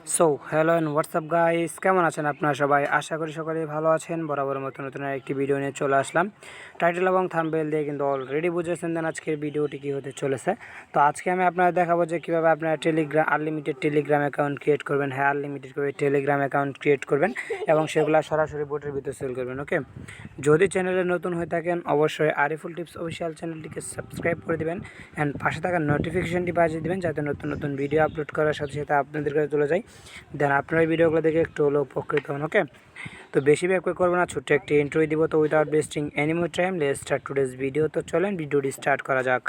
So hello and WhatsApp guys, কেমন আছেন আপনারা সবাই? আশা করি সকলেই ভালো আছেন। বরাবর মতো নতুন একটি ভিডিও নিয়ে চলে আসলাম। টাইটেল এবং থাম্বনেল দিয়ে কিন্তু অলরেডি বুঝেছেন দেন আজকের ভিডিওটি কী হতে চলেছে। তো আজকে আমি আপনারা দেখাবো যে কীভাবে আপনারা আনলিমিটেড টেলিগ্রাম অ্যাকাউন্ট ক্রিয়েট করবেন। হ্যাঁ, আনলিমিটেড করে টেলিগ্রাম অ্যাকাউন্ট ক্রিয়েট করবেন এবং সেগুলো সরাসরি বোটের ভিতরে সেল করবেন। ওকে, যদি চ্যানেলে নতুন হয়ে থাকেন অবশ্যই আরিফুল টিপস অফিসিয়াল চ্যানেলটিকে সাবস্ক্রাইব করে দেবেন অ্যান্ড পাশে থাকা নোটিফিকেশনটি বাজিয়ে দেবেন যাতে নতুন নতুন ভিডিও আপলোড করার সাথে সাথে আপনাদের কাছে চলে যায়। দেন আপনার ভিডিওগুলো দেখে একটু হলেও উপকৃত হন। ওকে, তো বেশি ব্যাক করবো না, ছোট্ট একটি ইন্ট্রো দিব। তো without wasting any more time let's start today's video. তো চলেন ভিডিওটি স্টার্ট করা যাক।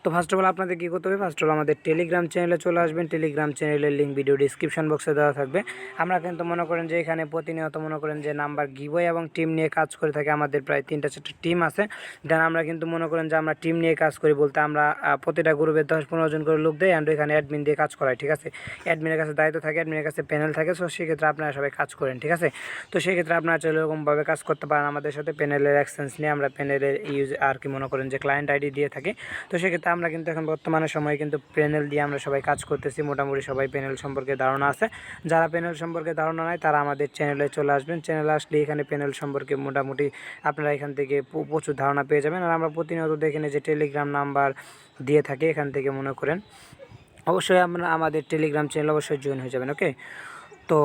তো ফার্স্ট অফ অল আপনাদের কী করতে হবে, ফার্স্ট অফ অল আমাদের টেলিগ্রাম চ্যানেলে চলে আসবেন। টেলিগ্রাম চ্যানেলের লিঙ্ক ভিডিও ডিসক্রিপশন বক্সে দেওয়া থাকবে। আমরা কিন্তু মনে করেন যে এখানে প্রতিনিয়ত মনে করেন যে নাম্বার গিভওয়ে এবং টিম নিয়ে কাজ করে থাকি। আমাদের প্রায় 3-4টা টিম আছে। দেন আমরা কিন্তু মনে করেন যে আমরা টিম নিয়ে কাজ করি বলতে আমরা প্রতিটা গ্রুপে 10-15 জন করে লোক দেয় অ্যান্ড এখানে অ্যাডমিন দিয়ে কাজ করাই। ঠিক আছে, অ্যাডমিনের কাছে দায়িত্ব থাকে, অ্যাডমিনের কাছে প্যানেল থাকে। সো সেক্ষেত্রে আপনারা সবাই কাজ করেন। ঠিক আছে, তো সেক্ষেত্রে আপনারা চলে এরকমভাবে কাজ করতে পারেন আমাদের সাথে। প্যানেলের এক্সচেঞ্জ নিয়ে আমরা প্যানেলের ইউজ আর কি মনে করেন যে ক্লায়েন্ট আইডি দিয়ে থাকি। তো সেক্ষেত্রে আমরা কিন্তু এখন বর্তমানে সময়ে কিন্তু প্যানেল দিয়ে আমরা সবাই কাজ করতেছি। মোটামুটি সবাই প্যানেল সম্পর্কে ধারণা আছে। যারা প্যানেল সম্পর্কে ধারণা নাই তারা আমাদের চ্যানেলে চলে আসবেন। চ্যানেলে আসলে এখানে প্যানেল সম্পর্কে মোটামুটি আপনারা এখান থেকে প্রচুর ধারণা পেয়ে যাবেন। আর আমরা প্রতিনিয়ত দেখেন যে টেলিগ্রাম নাম্বার দিয়ে থাকি। এখান থেকে মনে করেন অবশ্যই আমরা আমাদের টেলিগ্রাম চ্যানেল অবশ্যই জয়েন হয়ে যাবেন। ওকে, তো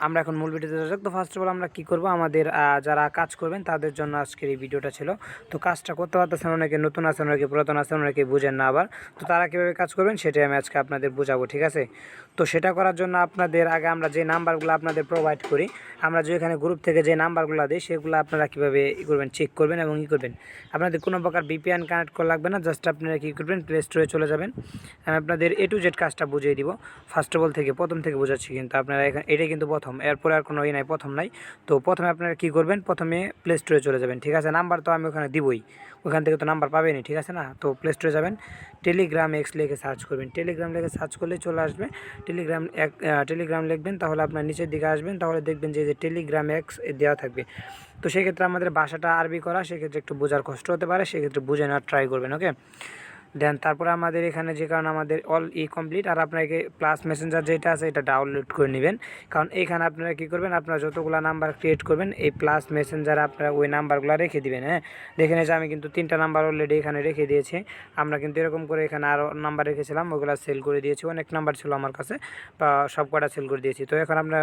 আমরা এখন মূল ভিডিওতে যাক। তো ফার্স্ট অফ অল আমরা কী করবো, আমাদের যারা কাজ করবেন তাদের জন্য আজকের এই ভিডিওটা ছিল। তো কাজটা করতে পারতেছেন, অনেকে নতুন আছেন, অনেকে পুরাতন আছেন, অনেকে বুঝেন না আবার। তো তারা কীভাবে কাজ করবেন সেটাই আমি আজকে আপনাদের বোঝাবো। ঠিক আছে, তো সেটা করার জন্য আপনাদের আগে আমরা যে নাম্বারগুলো আপনাদের প্রোভাইড করি, আমরা যে এখানে গ্রুপ থেকে যে নাম্বারগুলো দিই সেগুলো আপনারা কীভাবে করবেন, চেক করবেন এবং করবেন। আপনাদের কোনো প্রকার ভিপিএন কানেক্ট করা লাগবে না। জাস্ট আপনারা কী করবেন, প্লে স্টোরে চলে যাবেন। আমি আপনাদের A to Z কাজটা বুঝিয়ে দিব। ফার্স্ট অফ অল থেকে প্রথম থেকে বোঝাচ্ছি, কিন্তু আপনারা এখানে এটাই কিন্তু প্রথম, এরপরে আর কোনো নাই, প্রথম নাই। তো প্রথমে আপনারা কী করবেন, প্রথমে প্লে স্টোরে চলে যাবেন। ঠিক আছে, নাম্বার তো আমি ওখানে দিবই, ওখান থেকে তো নাম্বার পাবেনই। ঠিক আছে না, তো প্লে স্টোরে যাবেন, টেলিগ্রাম এক্স লিখে সার্চ করবেন। টেলিগ্রাম লিখে সার্চ করলে চলে আসবে। টেলিগ্রাম লিখবেন, তাহলে আপনার নিচের দিকে আসবেন, তাহলে দেখবেন যে টেলিগ্রাম এক্স দেওয়া থাকবে। তো সেক্ষেত্রে আমাদের ভাষাটা আরবি করা, সেক্ষেত্রে একটু বোঝার কষ্ট হতে পারে, সেক্ষেত্রে বুঝে নেওয়ার ট্রাই করবেন। ওকে, দেন তারপরে আমাদের এখানে যে কারণে আমাদের অল কমপ্লিট, আর আপনাকে প্লাস মেসেঞ্জার যেটা আছে এটা ডাউনলোড করে নেবেন। কারণ এখানে আপনারা কী করবেন, আপনারা যতগুলো নাম্বার ক্রিয়েট করবেন এই প্লাস মেসেঞ্জারে আপনারা ওই নাম্বারগুলো রেখে দিবেন। হ্যাঁ, দেখে নিয়ে যে আমি কিন্তু 3টা নাম্বার অলরেডি এখানে রেখে দিয়েছি। আমরা কিন্তু এরকম করে এখানে আরও নাম্বার রেখেছিলাম, ওগুলো সেল করে দিয়েছি। অনেক নাম্বার ছিল আমার কাছে, বা সব কটা সেল করে দিয়েছি। তো এখন আপনারা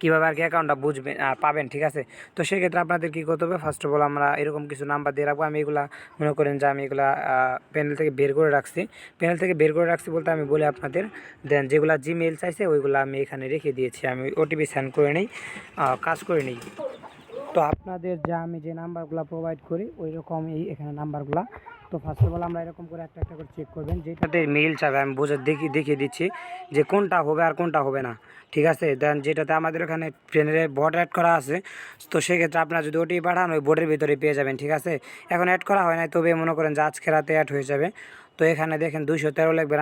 কীভাবে আর কি অ্যাকাউন্টটা বুঝবেন পাবেন। ঠিক আছে, তো সেক্ষেত্রে আপনাদের কী করতে হবে, ফার্স্ট অফ অল আমরা এরকম কিছু নাম্বার দিয়ে রাখবো। আমি এগুলা মনে করেন যে আমি এগুলা প্যানেল থেকে বের করে রাখছি। প্যানেল থেকে বের করে রাখছি বলতে আমি বলি আপনাদের, দেন যেগুলা জিমেইল চাইছে ওইগুলো আমি এখানে রেখে দিয়েছি। আমি ওটিপি সেন্ড করে নিই, কাজ করে নিই। তো আপনাদের যা আমি যে নাম্বারগুলো প্রোভাইড করি ওই রকম এখানে নাম্বারগুলো। তো ফার্স্ট অফ অল আমরা এরকম করে একটা একটা করে চেক করবেন, যেটাতে মেইল চাবে আমি দেখিয়ে দিচ্ছি যে কোনটা হবে আর কোনটা হবে না। ঠিক আছে, দেন যেটাতে আমাদের ওখানে ট্রেনের বোর্ড অ্যাড করা আছে, তো সেক্ষেত্রে আপনারা যদি ওটি পাঠান ওই বোর্ডের ভিতরে পেয়ে যাবেন। ঠিক আছে, এখন অ্যাড করা হয় না, তবে মনে করেন যে আজকে রাতে অ্যাড হয়ে যাবে। তো এখানে দেখেন 213 লিখবেন,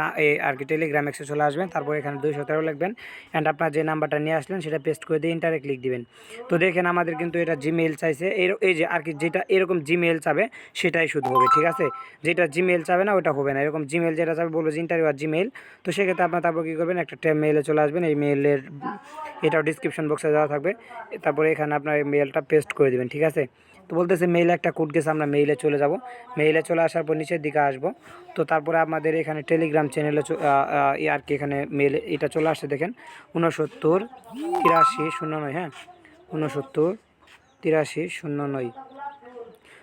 আর কি টেলিগ্রাম এক্সে চলে আসবেন, তারপর এখানে 213 লিখবেন অ্যান্ড আপনার যে নাম্বারটা নিয়ে আসলেন সেটা পেস্ট করে দিয়ে ইন্টারে ক্লিক দিবেন। তো দেখেন আমাদের কিন্তু এটা জিমেইল চাইছে, এই যে আর কি যেটা এরকম জিমেইল চাবে সেটাই শুধু হবে। ঠিক আছে, যেটা জিমেইল চাবে না ওটা হবে না। এরকম জিমেইল যেটা চাবে বলবো যে ইন্টারভিউ আর জিমেইল। তো সেক্ষেত্রে আপনার তারপর কী করবেন, একটা মেইলে চলে আসবেন। এই মেইলের এটাও ডিসক্রিপশন বক্সে দেওয়া থাকবে। তারপরে এখানে আপনার এই মেইলটা পেস্ট করে দেবেন। ঠিক আছে, তো বলতেছে মেইলে একটা কোড গেছে, আমরা মেইলে চলে যাব। মেইলে চলে আসার পর নিচের দিকে আসবো। তো তারপরে আমাদের এখানে টেলিগ্রাম চ্যানেলে আর কি এখানে মেইল এটা চলে আসছে, দেখেন 69 83 09। হ্যাঁ, 69 83 09।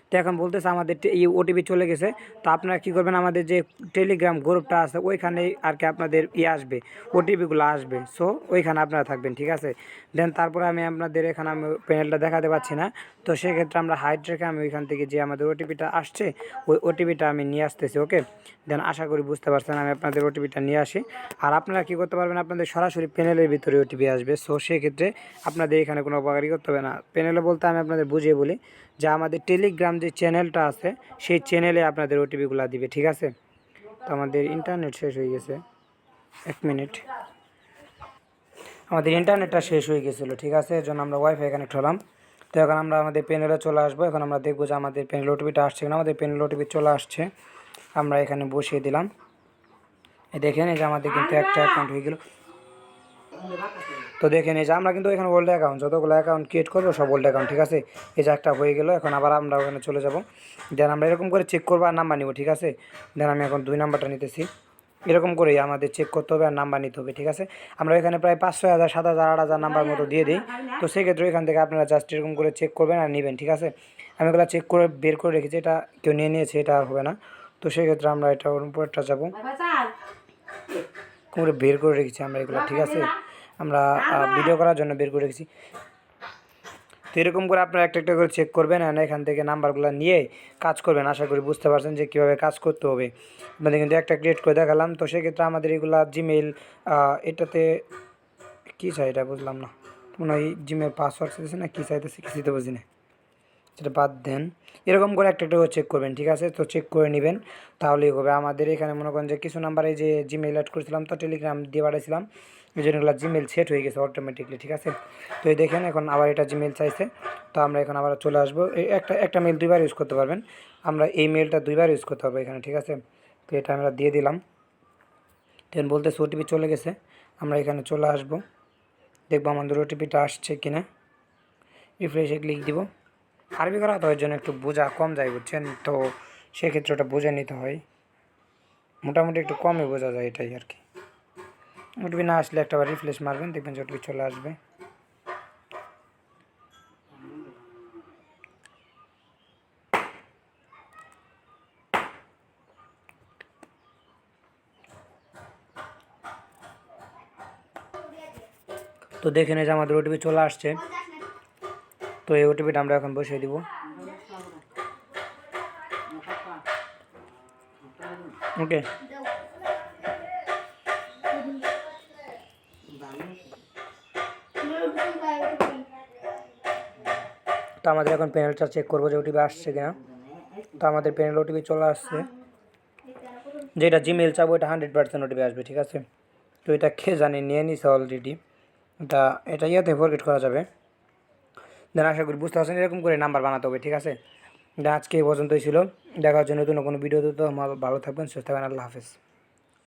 তো এখন বলতেছে আমাদের এই ওটিপি চলে গেছে। তো আপনারা কী করবেন, আমাদের যে টেলিগ্রাম গ্রুপটা আছে ওইখানে আর কি আপনাদের আসবে, ওটিপিগুলো আসবে। সো ওইখানে আপনারা থাকবেন। ঠিক আছে, দেন তারপরে আমি আপনাদের এখানে আমি প্যানেলটা দেখাতে পাচ্ছি না, তো সেক্ষেত্রে আমরা হাইড রেখে আমি ওইখান থেকে যে আমাদের ওটিপিটা আসছে ওই ওটিপিটা আমি নিয়ে আসতেছি। ওকে, দেন আশা করি বুঝতে পারছেন, আমি আপনাদের ওটিপিটা নিয়ে আসি। আর আপনারা কী করতে পারবেন, আপনাদের সরাসরি প্যানেলের ভিতরে ওটিপি আসবে। সো সেক্ষেত্রে আপনাদের এখানে কোনো উপকারই করতে হবে না। প্যানেলে বলতে আমি আপনাদের বুঝিয়ে বলি যে আমাদের টেলিগ্রাম যে চ্যানেলটা আছে সেই চ্যানেলে আপনাদের ওটিপিগুলো দিবে। ঠিক আছে, তো আমাদের ইন্টারনেট শেষ হয়ে গেছে, 1 মিনিট। আমাদের ইন্টারনেটটা শেষ হয়ে গেছিলো, ঠিক আছে, এর জন্য আমরা ওয়াইফাই কানেক্ট হলাম। তো এখন আমরা আমাদের প্যানেলে চলে আসবো। এখন আমরা দেখবো যে আমাদের প্যানেল ওটিপিটা আসছে কিনা। আমাদের প্যানেল ওটিপি চলে আসছে, আমরা এখানে বসিয়ে দিলাম। দেখেন এই যে আমাদের কিন্তু একটা অ্যাকাউন্ট হয়ে গেল। তো দেখেন এই যে আমরা কিন্তু এখানে ওল্ড অ্যাকাউন্ট, যতগুলো অ্যাকাউন্ট ক্রিয়েট করবো সব ওল্ড অ্যাকাউন্ট, ঠিক আছে। এই যে একটা হয়ে গেল। এখন আবার আমরা ওখানে চলে যাব, দেন আমরা এরকম করে চেক করবো আর নাম্বার নিব, ঠিক আছে। দেন আমি এখন 2 নাম্বারটা নিতেছি। এরকম করেই আমাদের চেক করতে হবে আর নাম্বার নিতে হবে, ঠিক আছে। আমরা এখানে প্রায় 5-6 হাজার 7 হাজার 8 হাজার নাম্বার মতো দিয়ে দিই। তো সেক্ষেত্রে এখান থেকে আপনারা জাস্ট এরকম করে চেক করবেন আর নেবেন, ঠিক আছে। আমি এগুলো চেক করে বের করে রেখেছি, এটা কেউ নিয়ে নিয়েছে এটা আর হবে না। তো সেক্ষেত্রে আমরা এটা ওর উপরটা যাবো, করে বের করে রেখেছি আমরা এগুলো, ঠিক আছে। আমরা ভিডিও করার জন্য বের করে রেখেছি। তো এরকম করে আপনারা একটা একটা করে চেক করবেন আর এখান থেকে নাম্বারগুলো নিয়ে কাজ করবেন। আশা করি বুঝতে পারছেন যে কীভাবে কাজ করতে হবে। আপনাদের কিন্তু একটা ক্রিয়েট করে দেখালাম। তো সেক্ষেত্রে আমাদের এগুলা জিমেইল, এটাতে কী চাই এটা বুঝলাম না, মনে হয় জিমেল পাসওয়ার্ড চাইতেছে না কী চাইতেছে কিছুই তো বুঝি না, সেটা বাদ দেন। এরকম করে একটা একটা করে চেক করবেন, ঠিক আছে। তো চেক করে নেবেন, তাহলেই হবে। আমাদের এখানে মনে করেন যে কিছু নাম্বারে যে জিমেইল অ্যাড করেছিলাম, তো টেলিগ্রাম দিয়ে পাঠাইছিলাম, এই জন্য এগুলো জিমেল সেট হয়ে গেছে অটোমেটিকলি, ঠিক আছে। তো এই দেখেন এখন আবার এটা জিমেল চাইছে। তো আমরা এখন আবার চলে আসবো। এই একটা মেল 2বার ইউজ করতে পারবেন। আমরা এই মেলটা 2বার ইউজ করতে পারবো এখানে, ঠিক আছে। তো এটা আমরা দিয়ে দিলাম। দেন বলতেছে ওটিপি চলে গেছে। আমরা এখানে চলে আসবো, দেখবো আমাদের ওটিপিটা আসছে কিনা। রিফ্রেশে ক্লিক দিব। আরবি করা তো এর জন্য একটু বোঝা কম যায়, বুঝছেন। তো সেক্ষেত্রে ওটা বুঝে নিতে হয়, মোটামুটি একটু কমই বোঝা যায়, এটাই আর কি। ওটিপি না আসলে একটা রিফ্রেশ মারবেন, দেখবেন যে ওটিপি চলে আসবে। তো দেখে নিয়ে যে আমাদের ওটিপি চলে আসছে। তো এই ওটিপিটা আমরা এখন বসিয়ে দিব। ওকে, তো আমাদের এখন প্যানেলটা চেক করবো যে ওটিপি আসছে কিনা। তো আমাদের প্যানেল ওটিপি চলে আসছে। যেটা জিমেল চাবো এটা 100% ওটিপি আসবে, ঠিক আছে। তো এটা খেয়ে জানি নিয়ে নিছে অলরেডি, এটা ইয়েতে ফরগেট করা যাবে। দেন আশা করি বুঝতে পারছেন, এরকম করে নাম্বার বানাতে হবে, ঠিক আছে। আজকে এই পর্যন্তই ছিল। দেখা হচ্ছে নতুন কোনো ভিডিওতে। তো ভালো থাকবেন, সুস্থ থাকবেন, আল্লাহ হাফেজ।